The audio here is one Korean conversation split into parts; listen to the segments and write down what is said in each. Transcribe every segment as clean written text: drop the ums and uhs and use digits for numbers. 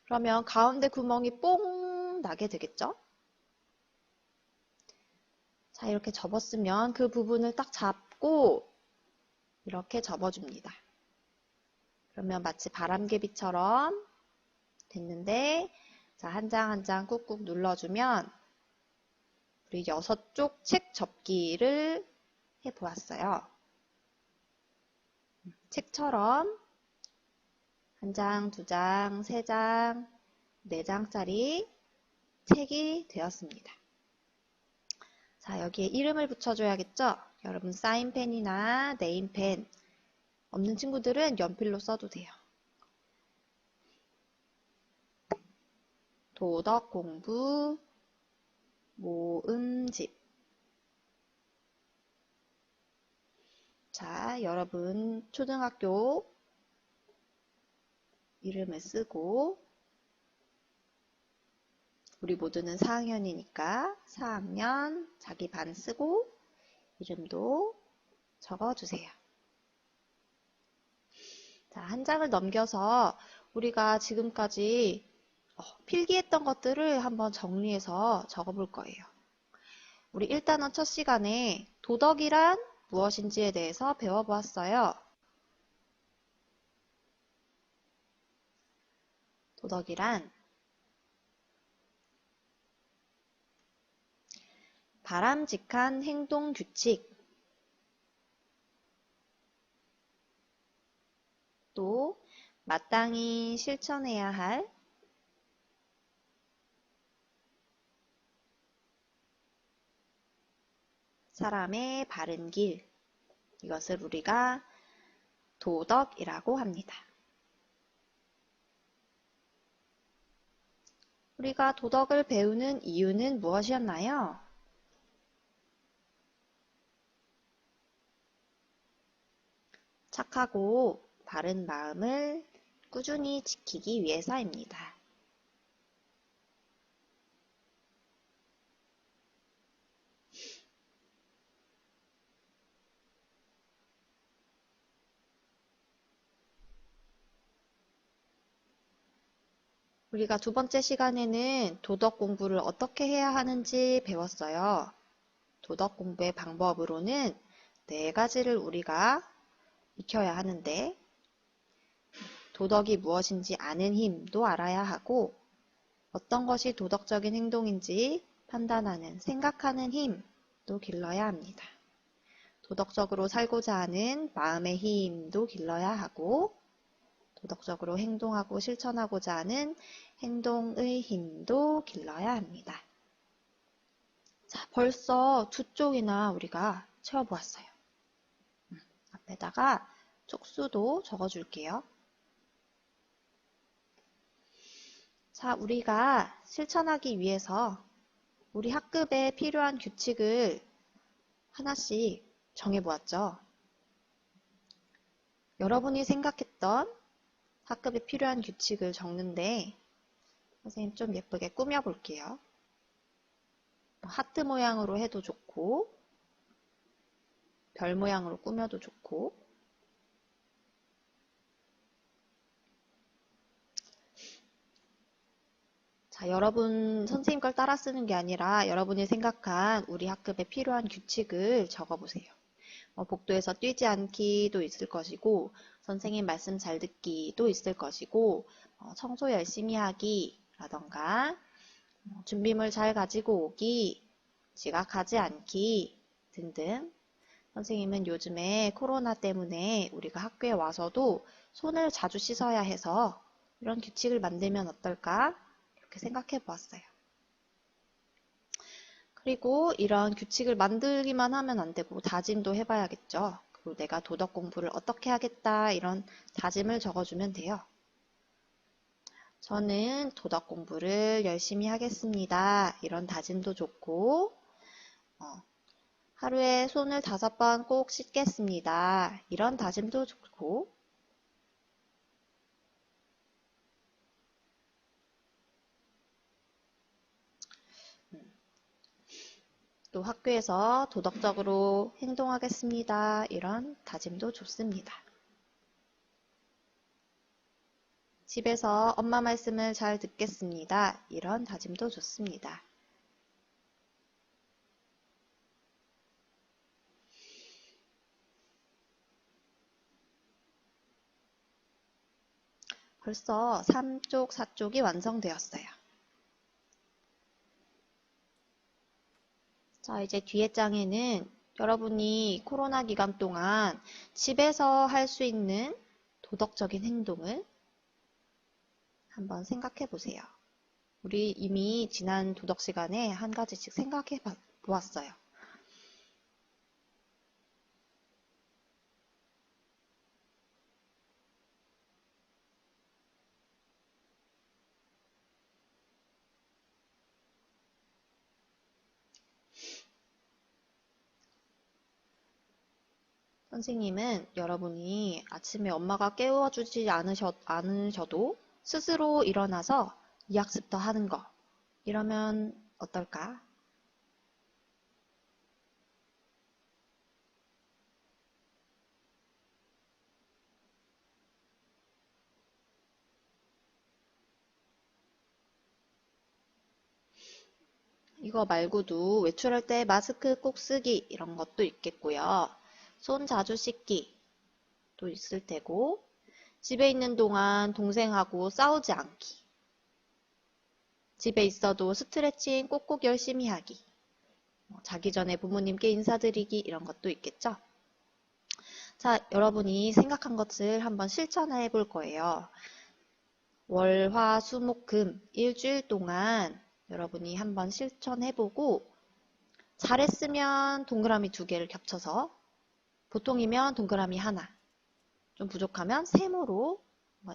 그러면 가운데 구멍이 뽕 나게 되겠죠? 자, 이렇게 접었으면 그 부분을 딱 잡고 이렇게 접어줍니다. 그러면 마치 바람개비처럼 됐는데, 자, 한 장 한 장 꾹꾹 눌러주면 우리 6쪽 책 접기를 해보았어요. 책처럼 한 장, 두 장, 세 장, 네 장짜리 책이 되었습니다. 자, 여기에 이름을 붙여줘야겠죠? 여러분 사인펜이나 네임펜 없는 친구들은 연필로 써도 돼요. 도덕공부 모음집. 자, 여러분 초등학교 이름을 쓰고 우리 모두는 4학년이니까 4학년 자기 반 쓰고 이름도 적어주세요. 자, 한 장을 넘겨서 우리가 지금까지 필기했던 것들을 한번 정리해서 적어볼 거예요. 우리 일단은 첫 시간에 도덕이란 무엇인지에 대해서 배워보았어요. 도덕이란 바람직한 행동 규칙, 또 마땅히 실천해야 할 사람의 바른 길, 이것을 우리가 도덕이라고 합니다. 우리가 도덕을 배우는 이유는 무엇이었나요? 착하고 바른 마음을 꾸준히 지키기 위해서입니다. 우리가 두 번째 시간에는 도덕 공부를 어떻게 해야 하는지 배웠어요. 도덕 공부의 방법으로는 4가지를 우리가 익혀야 하는데, 도덕이 무엇인지 아는 힘도 알아야 하고, 어떤 것이 도덕적인 행동인지 판단하는 생각하는 힘도 길러야 합니다. 도덕적으로 살고자 하는 마음의 힘도 길러야 하고, 도덕적으로 행동하고 실천하고자 하는 행동의 힘도 길러야 합니다. 자, 벌써 2쪽이나 우리가 채워보았어요. 앞에다가 촉수도 적어줄게요. 자, 우리가 실천하기 위해서 우리 학급에 필요한 규칙을 하나씩 정해보았죠. 여러분이 생각했던 학급에 필요한 규칙을 적는데 선생님 좀 예쁘게 꾸며볼게요. 하트 모양으로 해도 좋고 별 모양으로 꾸며도 좋고 자, 여러분 선생님 걸 따라 쓰는 게 아니라 여러분이 생각한 우리 학급에 필요한 규칙을 적어보세요. 복도에서 뛰지 않기도 있을 것이고 선생님 말씀 잘 듣기도 있을 것이고 청소 열심히 하기라던가 준비물 잘 가지고 오기, 지각하지 않기 등등. 선생님은 요즘에 코로나 때문에 우리가 학교에 와서도 손을 자주 씻어야 해서 이런 규칙을 만들면 어떨까? 이렇게 생각해 보았어요. 그리고 이런 규칙을 만들기만 하면 안 되고 다짐도 해봐야겠죠. 그리고 내가 도덕 공부를 어떻게 하겠다 이런 다짐을 적어주면 돼요. 저는 도덕 공부를 열심히 하겠습니다. 이런 다짐도 좋고 하루에 손을 5번 꼭 씻겠습니다. 이런 다짐도 좋고 또 학교에서 도덕적으로 행동하겠습니다. 이런 다짐도 좋습니다. 집에서 엄마 말씀을 잘 듣겠습니다. 이런 다짐도 좋습니다. 벌써 3쪽, 4쪽이 완성되었어요. 자, 이제 뒤에 장에는 여러분이 코로나 기간 동안 집에서 할 수 있는 도덕적인 행동을 한번 생각해 보세요. 우리 이미 지난 도덕 시간에 한 가지씩 생각해 보았어요. 선생님은 여러분이 아침에 엄마가 깨워주지 않으셔도 스스로 일어나서 이 학습도 하는 거. 이러면 어떨까? 이거 말고도 외출할 때 마스크 꼭 쓰기 이런 것도 있겠고요. 손 자주 씻기 도 있을 테고 집에 있는 동안 동생하고 싸우지 않기. 집에 있어도 스트레칭 꼭꼭 열심히 하기. 자기 전에 부모님께 인사드리기 이런 것도 있겠죠. 자, 여러분이 생각한 것을 한번 실천해 볼 거예요. 월, 화, 수, 목, 금 일주일 동안 여러분이 한번 실천해보고 잘했으면 동그라미 2개를 겹쳐서 보통이면 동그라미 하나 좀 부족하면 세모로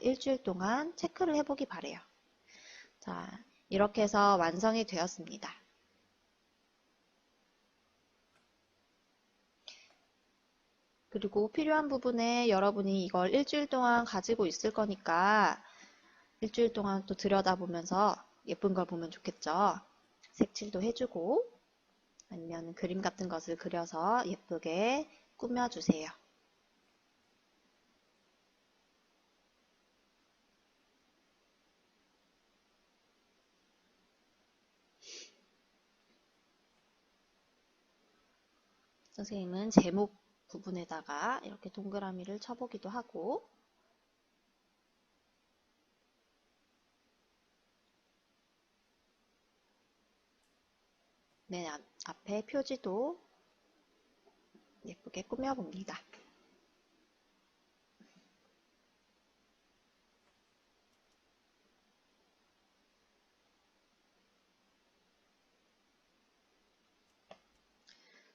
일주일 동안 체크를 해보기 바래요. 자, 이렇게 해서 완성이 되었습니다. 그리고 필요한 부분에 여러분이 이걸 일주일 동안 가지고 있을 거니까 일주일 동안 또 들여다보면서 예쁜 걸 보면 좋겠죠. 색칠도 해주고 아니면 그림 같은 것을 그려서 예쁘게 꾸며주세요. 선생님은 제목 부분에다가 이렇게 동그라미를 쳐보기도 하고 맨 앞에 표지도 예쁘게 꾸며봅니다.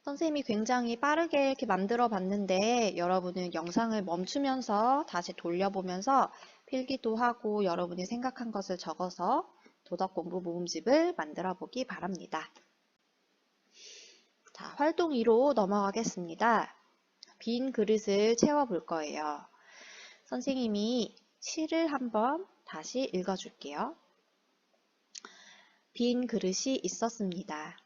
선생님이 굉장히 빠르게 이렇게 만들어 봤는데 여러분은 영상을 멈추면서 다시 돌려보면서 필기도 하고 여러분이 생각한 것을 적어서 도덕 공부 모음집을 만들어 보기 바랍니다. 자, 활동 2로 넘어가겠습니다. 빈 그릇을 채워 볼 거예요. 선생님이 시를 한번 다시 읽어 줄게요. 빈 그릇이 있었습니다.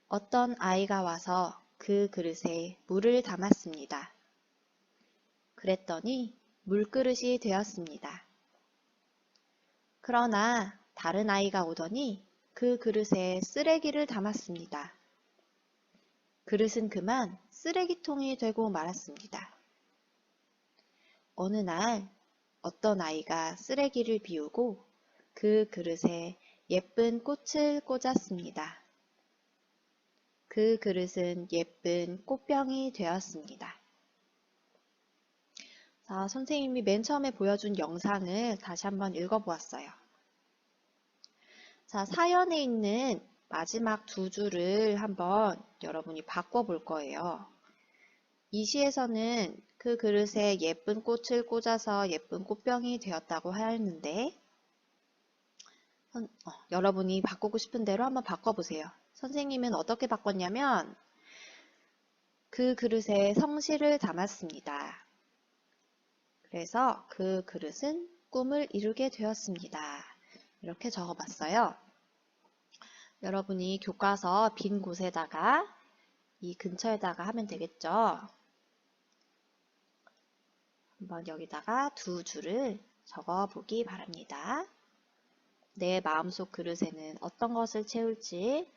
어떤 아이가 와서 그 그릇에 물을 담았습니다. 그랬더니 물그릇이 되었습니다. 그러나 다른 아이가 오더니 그 그릇에 쓰레기를 담았습니다. 그릇은 그만 쓰레기통이 되고 말았습니다. 어느 날 어떤 아이가 쓰레기를 비우고 그 그릇에 예쁜 꽃을 꽂았습니다. 그 그릇은 예쁜 꽃병이 되었습니다. 자, 선생님이 맨 처음에 보여준 영상을 다시 한번 읽어보았어요. 자, 사연에 있는 마지막 2줄을 한번 여러분이 바꿔볼 거예요. 이 시에서는 그 그릇에 예쁜 꽃을 꽂아서 예쁜 꽃병이 되었다고 하였는데 여러분이 바꾸고 싶은 대로 한번 바꿔보세요. 선생님은 어떻게 바꿨냐면 그 그릇에 성실을 담았습니다. 그래서 그 그릇은 꿈을 이루게 되었습니다. 이렇게 적어봤어요. 여러분이 교과서 빈 곳에다가 이 근처에다가 하면 되겠죠. 한번 여기다가 2줄을 적어보기 바랍니다. 내 마음속 그릇에는 어떤 것을 채울지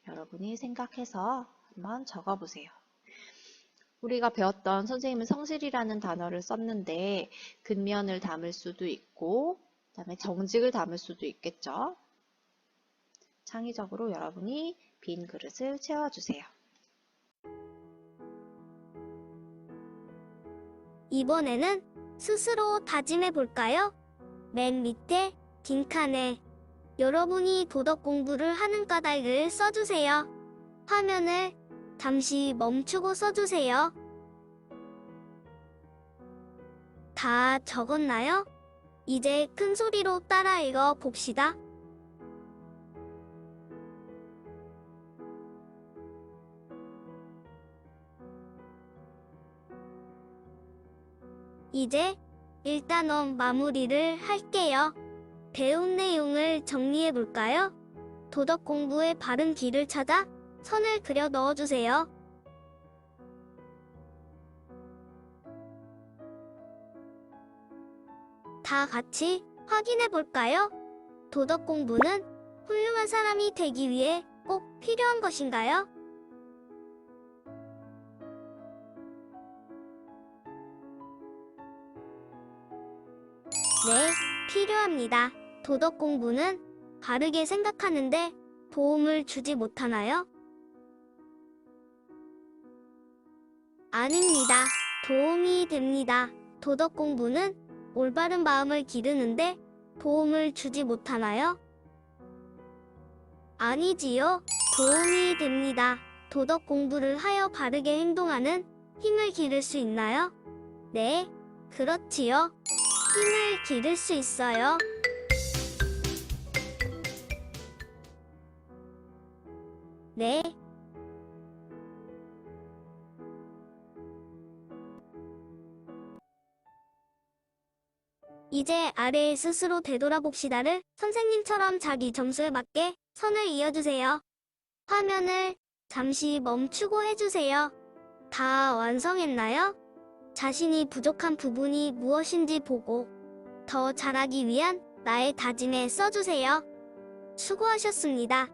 여러분이 생각해서 한번 적어보세요. 우리가 배웠던 선생님은 성실이라는 단어를 썼는데 근면을 담을 수도 있고 그다음에 정직을 담을 수도 있겠죠. 창의적으로 여러분이 빈 그릇을 채워주세요. 이번에는 스스로 다짐해 볼까요? 맨 밑에 빈칸에 여러분이 도덕 공부를 하는 까닭을 써주세요. 화면을 잠시 멈추고 써주세요. 다 적었나요? 이제 큰 소리로 따라 읽어 봅시다. 이제 1단원 마무리를 할게요. 배운 내용을 정리해 볼까요? 도덕 공부의 바른 길을 찾아 선을 그려 넣어주세요. 다 같이 확인해 볼까요? 도덕 공부는 훌륭한 사람이 되기 위해 꼭 필요한 것인가요? 네, 필요합니다. 도덕 공부는 바르게 생각하는데 도움을 주지 못하나요? 아닙니다. 도움이 됩니다. 도덕 공부는 올바른 마음을 기르는데 도움을 주지 못하나요? 아니지요. 도움이 됩니다. 도덕 공부를 하여 바르게 행동하는 힘을 기를 수 있나요? 네, 그렇지요. 힘을 기를 수 있어요. 네. 이제 아래에 스스로 되돌아봅시다를 선생님처럼 자기 점수에 맞게 선을 이어주세요. 화면을 잠시 멈추고 해주세요. 다 완성했나요? 자신이 부족한 부분이 무엇인지 보고 더 잘하기 위한 나의 다짐에 써주세요. 수고하셨습니다.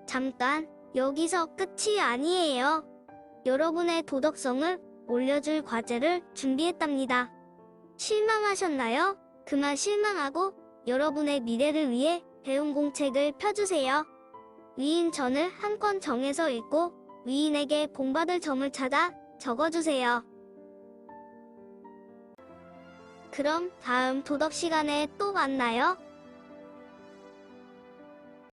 잠깐, 여기서 끝이 아니에요. 여러분의 도덕성을 올려줄 과제를 준비했답니다. 실망하셨나요? 그만 실망하고 여러분의 미래를 위해 배운 공책을 펴주세요. 위인 전을 한 권 정해서 읽고 위인에게 본받을 점을 찾아 적어주세요. 그럼 다음 도덕 시간에 또 만나요.